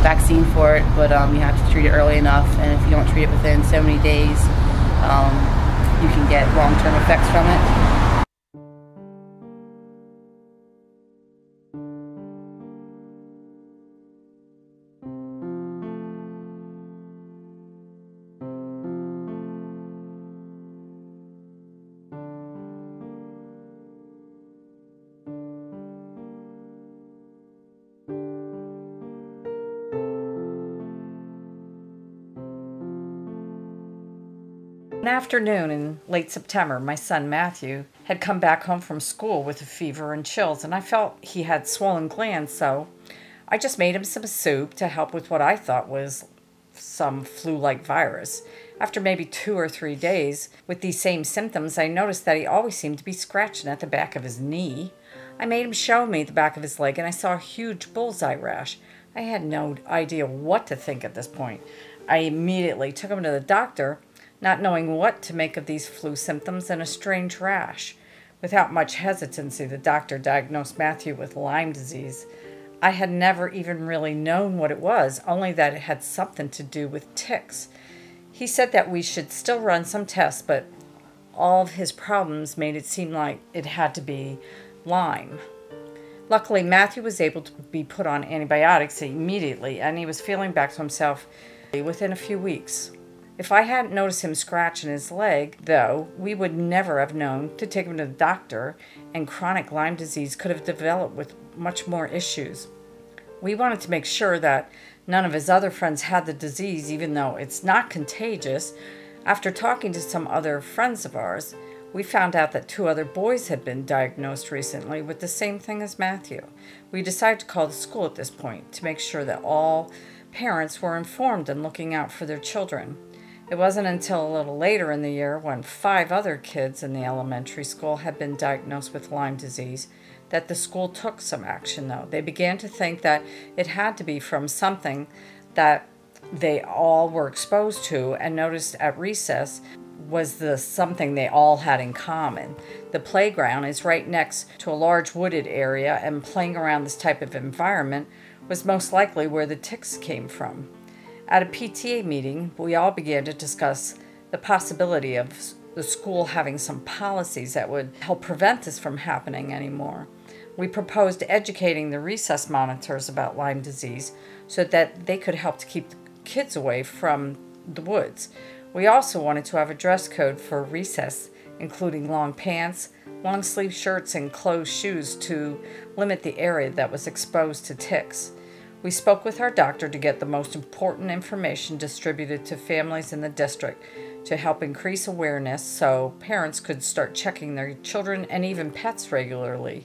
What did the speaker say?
vaccine for it, but you have to treat it early enough, and if you don't treat it within so many days, you can get long-term effects from it. One afternoon in late September, my son Matthew had come back home from school with a fever and chills, and I felt he had swollen glands, so I just made him some soup to help with what I thought was some flu-like virus. After maybe 2 or 3 days with these same symptoms, I noticed that he always seemed to be scratching at the back of his knee. I made him show me the back of his leg, and I saw a huge bullseye rash. I had no idea what to think at this point. I immediately took him to the doctor, not knowing what to make of these flu symptoms and a strange rash. Without much hesitancy, the doctor diagnosed Matthew with Lyme disease. I had never even really known what it was, only that it had something to do with ticks. He said that we should still run some tests, but all of his problems made it seem like it had to be Lyme. Luckily, Matthew was able to be put on antibiotics immediately, and he was feeling back to himself within a few weeks. If I hadn't noticed him scratching his leg, though, we would never have known to take him to the doctor, and chronic Lyme disease could have developed with much more issues. We wanted to make sure that none of his other friends had the disease, even though it's not contagious. After talking to some other friends of ours, we found out that 2 other boys had been diagnosed recently with the same thing as Matthew. We decided to call the school at this point to make sure that all parents were informed and looking out for their children. It wasn't until a little later in the year, when 5 other kids in the elementary school had been diagnosed with Lyme disease, that the school took some action, though. They began to think that it had to be from something that they all were exposed to, and noticed at recess was the something they all had in common. The playground is right next to a large wooded area, and playing around this type of environment was most likely where the ticks came from. At a PTA meeting, we all began to discuss the possibility of the school having some policies that would help prevent this from happening anymore. We proposed educating the recess monitors about Lyme disease so that they could help to keep the kids away from the woods. We also wanted to have a dress code for recess, including long pants, long sleeve shirts, and closed shoes to limit the area that was exposed to ticks. We spoke with our doctor to get the most important information distributed to families in the district to help increase awareness so parents could start checking their children and even pets regularly.